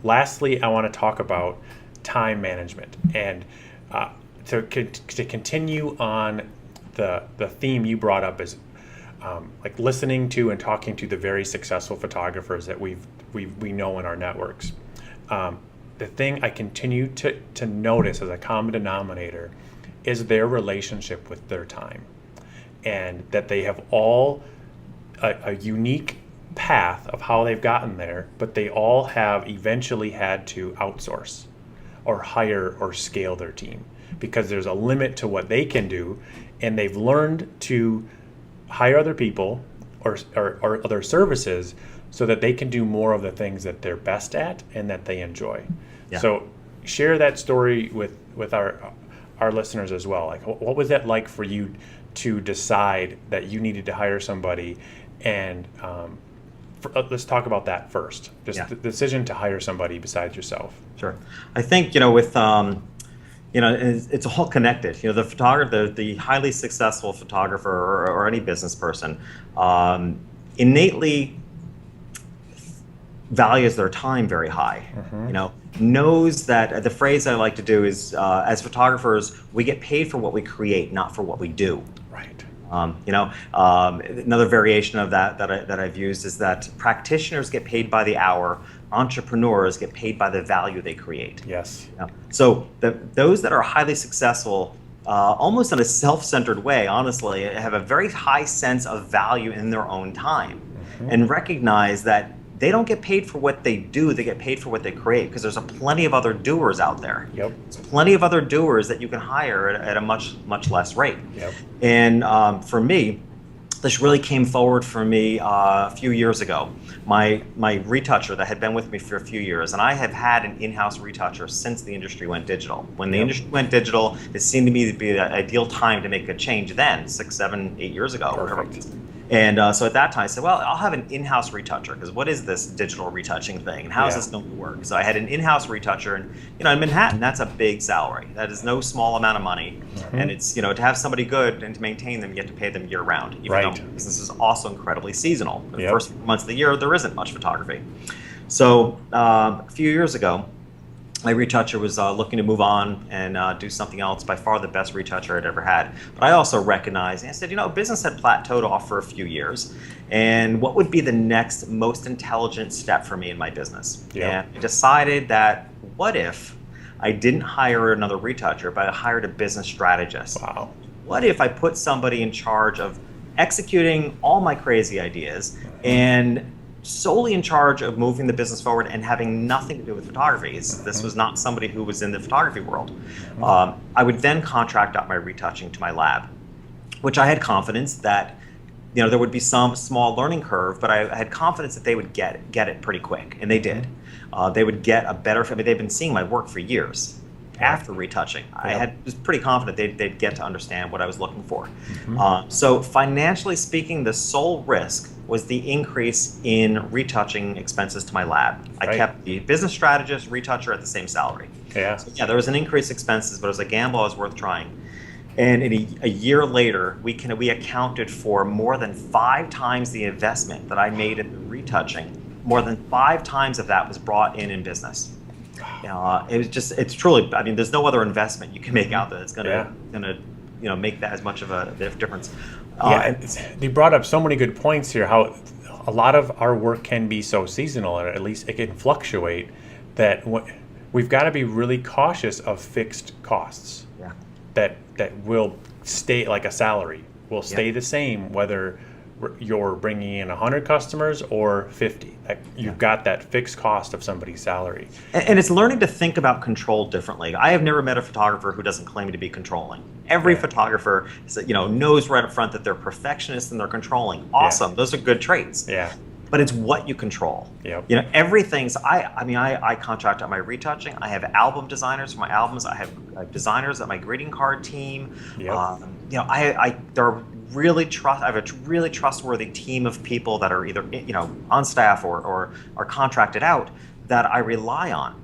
lastly, I want to talk about time management, and to continue on the theme you brought up is like listening to and talking to the very successful photographers that we know in our networks. The thing I continue to notice as a common denominator is their relationship with their time, and that they have all a unique path of how they've gotten there, but they all have eventually had to outsource or hire or scale their team because there's a limit to what they can do, and they've learned to hire other people or other services so that they can do more of the things that they're best at and that they enjoy. Yeah. So share that story with our listeners as well. Like, what was that like for you to decide that you needed to hire somebody? And let's talk about that first. Just the decision to hire somebody besides yourself. Sure. I think, with, it's all connected. The photographer, the highly successful photographer or any business person innately values their time very high. Knows that the phrase I like to do is, as photographers, we get paid for what we create, not for what we do. Right. Another variation of that I've used is that practitioners get paid by the hour, entrepreneurs get paid by the value they create. Yes. So those that are highly successful, almost in a self-centered way, honestly, have a very high sense of value in their own time, and recognize that they don't get paid for what they do, they get paid for what they create, because there's plenty of other doers out there. Yep. There's plenty of other doers that you can hire at a much less rate. Yep. And for me, this really came forward for me a few years ago. My retoucher that had been with me for a few years, and I have had an in-house retoucher since the industry went digital. When the industry went digital, it seemed to me to be the ideal time to make a change then, 6, 7, 8 years ago. Perfect. And so at that time I said, well, I'll have an in-house retoucher, because what is this digital retouching thing, and how is this going to work? So I had an in-house retoucher, and in Manhattan, that's a big salary. That is no small amount of money. And it's, to have somebody good and to maintain them, you have to pay them year round, even though business is also incredibly seasonal. The first few months of the year, there isn't much photography. So a few years ago, my retoucher was looking to move on and do something else. By far the best retoucher I'd ever had. But I also recognized, and I said, business had plateaued off for a few years, and what would be the next most intelligent step for me in my business? And I decided that, what if I didn't hire another retoucher, but I hired a business strategist? Wow. What if I put somebody in charge of executing all my crazy ideas and solely in charge of moving the business forward and having nothing to do with photography? This was not somebody who was in the photography world. I would then contract out my retouching to my lab, which I had confidence that there would be some small learning curve, but I had confidence that they would get it pretty quick, and they did. They would get a better, they've been seeing my work for years after retouching. I was pretty confident they'd get to understand what I was looking for. So financially speaking, the sole risk was the increase in retouching expenses to my lab. I kept the business strategist, retoucher at the same salary. So there was an increase in expenses, but it was a gamble I was worth trying. And a year later, we accounted for more than 5 times the investment that I made in the retouching. More than 5 times of that was brought in business. It's truly, there's no other investment you can make out there that's gonna make that as much of a difference. You brought up so many good points here, how a lot of our work can be so seasonal, or at least it can fluctuate, that we've got to be really cautious of fixed costs that will stay, like a salary, will stay the same whether you're bringing in 100 customers or 50. You've got that fixed cost of somebody's salary. And it's learning to think about control differently. I have never met a photographer who doesn't claim to be controlling. Every photographer knows right up front that they're perfectionists and they're controlling. Awesome. Those are good traits. But it's what you control. Everything. So I contract out my retouching. I have album designers for my albums. I have designers at my greeting card team. I have a really trustworthy team of people that are either on staff or are contracted out that I rely on.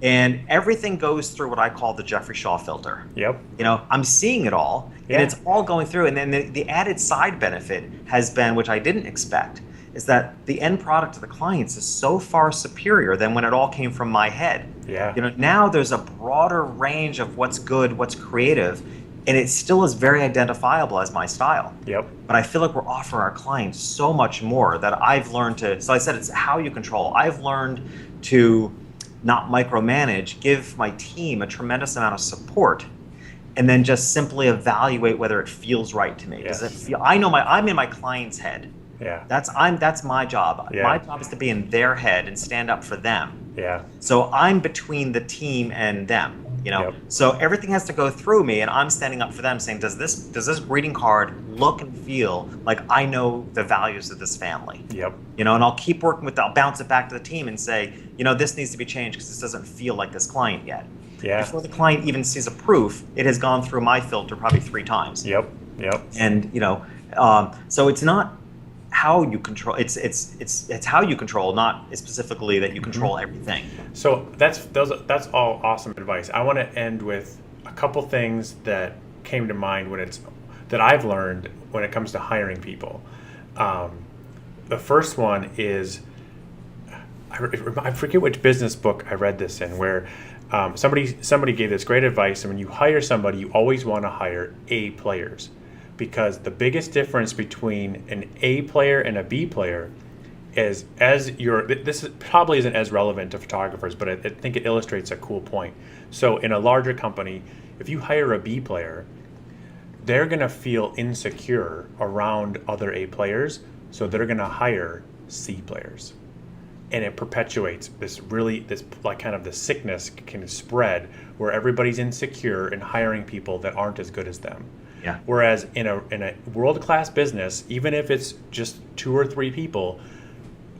And everything goes through what I call the Jeffrey Shaw filter. I'm seeing it all, and it's all going through. And then the added side benefit has been, which I didn't expect, is that the end product to the clients is so far superior than when it all came from my head. Yeah. Now there's a broader range of what's good, what's creative, and it still is very identifiable as my style. Yep. But I feel like we're offering our clients so much more that I've learned to, so I said it's how you control. I've learned to not micromanage, give my team a tremendous amount of support, and then just simply evaluate whether it feels right to me. Yes. I know I'm in my client's head. Yeah. That's my job. Yeah. My job is to be in their head and stand up for them. Yeah. So I'm between the team and them. Yep. So everything has to go through me, and I'm standing up for them, saying, does this greeting card look and feel like I know the values of this family? Yep. And I'll keep working with, I'll bounce it back to the team and say, this needs to be changed because this doesn't feel like this client yet. Yeah. Before the client even sees a proof, it has gone through my filter probably 3 times. Yep. Yep. And so it's not how you control. It's how you control, not specifically that you control everything. So that's all awesome advice. I want to end with a couple things that came to mind that I've learned when it comes to hiring people. The first one is, I forget which business book I read this in, where somebody gave this great advice. And when you hire somebody, you always want to hire A players, because the biggest difference between an A player and a B player is, this probably isn't as relevant to photographers, but I think it illustrates a cool point. So in a larger company, if you hire a B player, they're going to feel insecure around other A players, so they're going to hire C players. And it perpetuates this kind of the sickness can spread where everybody's insecure in hiring people that aren't as good as them. Yeah. Whereas in a world-class business, even if it's just 2 or 3 people,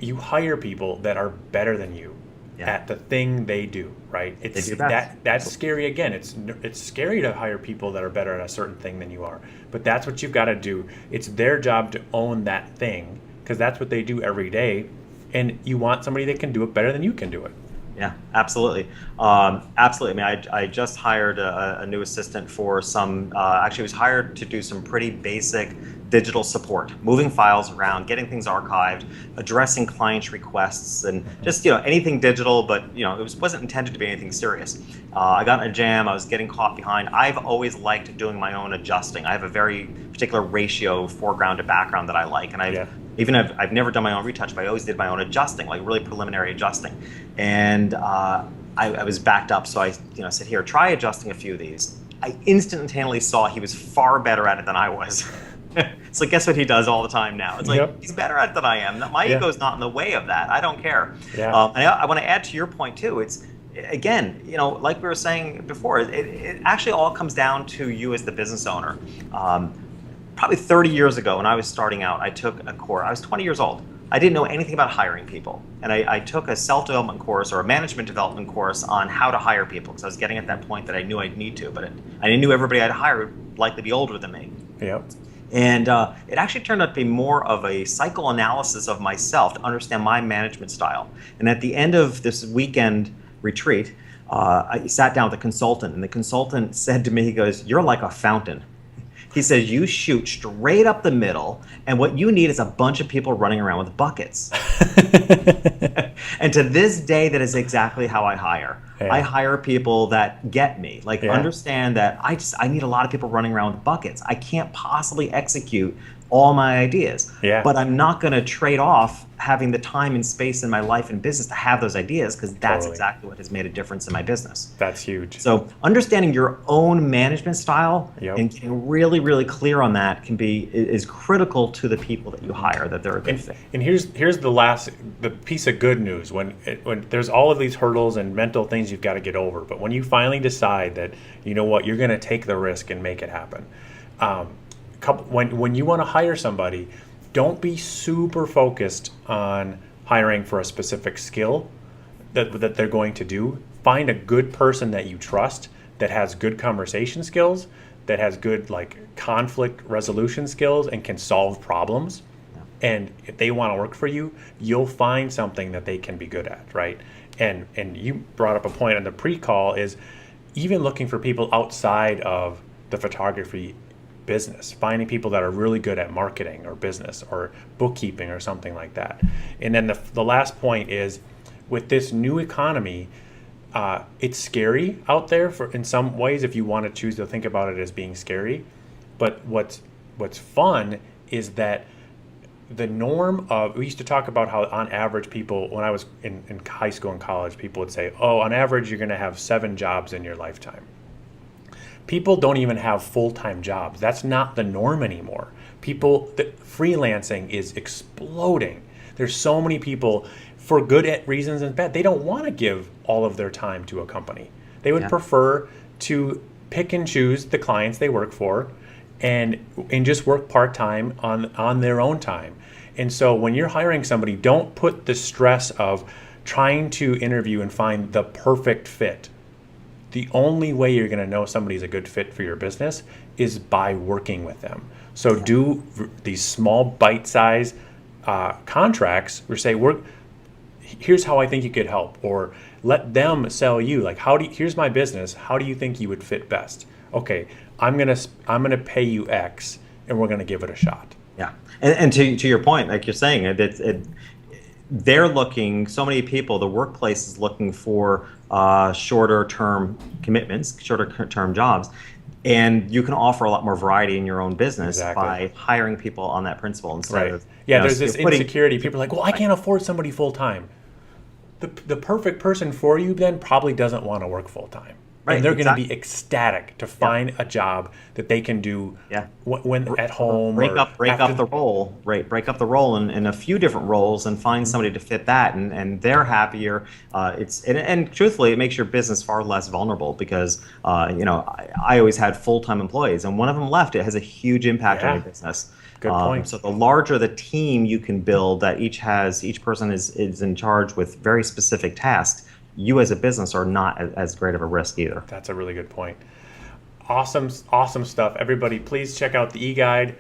you hire people that are better than you at the thing they do, right? It's they do best. That's scary again. It's scary to hire people that are better at a certain thing than you are. But that's what you've got to do. It's their job to own that thing, because that's what they do every day. And you want somebody that can do it better than you can do it. Yeah, absolutely. Absolutely. I mean, I just hired a new assistant for actually was hired to do some pretty basic digital support, moving files around, getting things archived, addressing clients' requests, and just, anything digital, but, it wasn't intended to be anything serious. I got in a jam. I was getting caught behind. I've always liked doing my own adjusting. I have a very particular ratio of foreground to background that I like, and I've never done my own retouch, but I always did my own adjusting, like really preliminary adjusting. And I was backed up, so I said, here, try adjusting a few of these. I instantaneously saw he was far better at it than I was. So guess what he does all the time now? It's like, he's better at it than I am. My ego's not in the way of that. I don't care. Yeah. And I want to add to your point, too. It's, again, like we were saying before, it actually all comes down to you as the business owner. Probably 30 years ago when I was starting out, I took a course. I was 20 years old. I didn't know anything about hiring people. And I took a self-development course or a management development course on how to hire people, because I was getting at that point that I knew I'd need to, but I knew everybody I'd hire would likely be older than me. Yep. And it actually turned out to be more of a psychoanalysis of myself to understand my management style. And at the end of this weekend retreat, I sat down with a consultant, and the consultant said to me, he goes, "You're like a fountain." He says, you shoot straight up the middle, and what you need is a bunch of people running around with buckets. And to this day, that is exactly how I hire. Yeah. I hire people that get me, understand that I need a lot of people running around with buckets. I can't possibly execute all my ideas, but I'm not going to trade off having the time and space in my life and business to have those ideas, because that's exactly what has made a difference in my business. That's huge. So understanding your own management style and getting really, really clear on that is critical to the people that you hire, that they're a good fit. And here's the piece of good news. When there's all of these hurdles and mental things you've got to get over, but when you finally decide that, you know what, you're going to take the risk and make it happen. When you want to hire somebody, don't be super focused on hiring for a specific skill that they're going to do. Find a good person that you trust, that has good conversation skills, that has good conflict resolution skills and can solve problems. And if they want to work for you, you'll find something that they can be good at, right? And you brought up a point on the pre-call, is even looking for people outside of the photography business, finding people that are really good at marketing or business or bookkeeping or something like that. And then the last point is, with this new economy, it's scary out there in some ways if you want to choose to think about it as being scary. But what's fun is that the norm of, we used to talk about how on average people, when I was in high school and college, people would say, oh, on average you're going to have 7 jobs in your lifetime. People don't even have full-time jobs. That's not the norm anymore. Freelancing is exploding. There's so many people, for good reasons and bad, they don't want to give all of their time to a company. They would prefer to pick and choose the clients they work for and just work part-time on their own time. And so when you're hiring somebody, don't put the stress of trying to interview and find the perfect fit. The only way you're going to know somebody's a good fit for your business is by working with them. So do these small bite-sized contracts where say, here's how I think you could help, or let them sell you. Like, here's my business. How do you think you would fit best? Okay, I'm gonna pay you X, and we're gonna give it a shot. Yeah, and to your point, like you're saying, they're looking. So many people, the workplace is looking for shorter term commitments, shorter term jobs, and you can offer a lot more variety in your own business by hiring people on that principle instead of there's this insecurity. People are like, well, I can't afford somebody full time. The perfect person for you then probably doesn't want to work full time. Right, and they're going to be ecstatic to find a job that they can do when at home. Break up the role in a few different roles and find somebody to fit that, and they're happier. And truthfully, it makes your business far less vulnerable because I always had full-time employees, and one of them left. It has a huge impact on your business. Good point. So the larger the team you can build, that each person is in charge with very specific tasks, you as a business are not as great of a risk either. That's a really good point. Awesome stuff. Everybody, please check out the e-guide.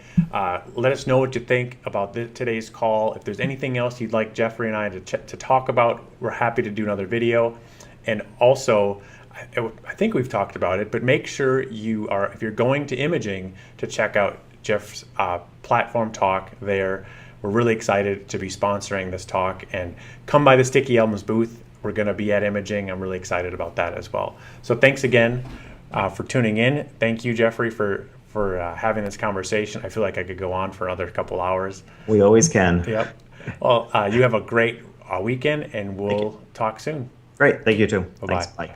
Let us know what you think about today's call. If there's anything else you'd like Jeffrey and I to talk about, we're happy to do another video. And also, I think we've talked about it, but make sure if you're going to imaging, to check out Jeff's platform talk there. We're really excited to be sponsoring this talk, and come by the Sticky Elms booth. We're going to be at Imaging. I'm really excited about that as well. So thanks again for tuning in. Thank you, Jeffrey, for having this conversation. I feel like I could go on for another couple hours. We always can. Yep. Well, you have a great weekend, and we'll talk soon. Great. Thank you, too. Bye-bye. Thanks. Bye.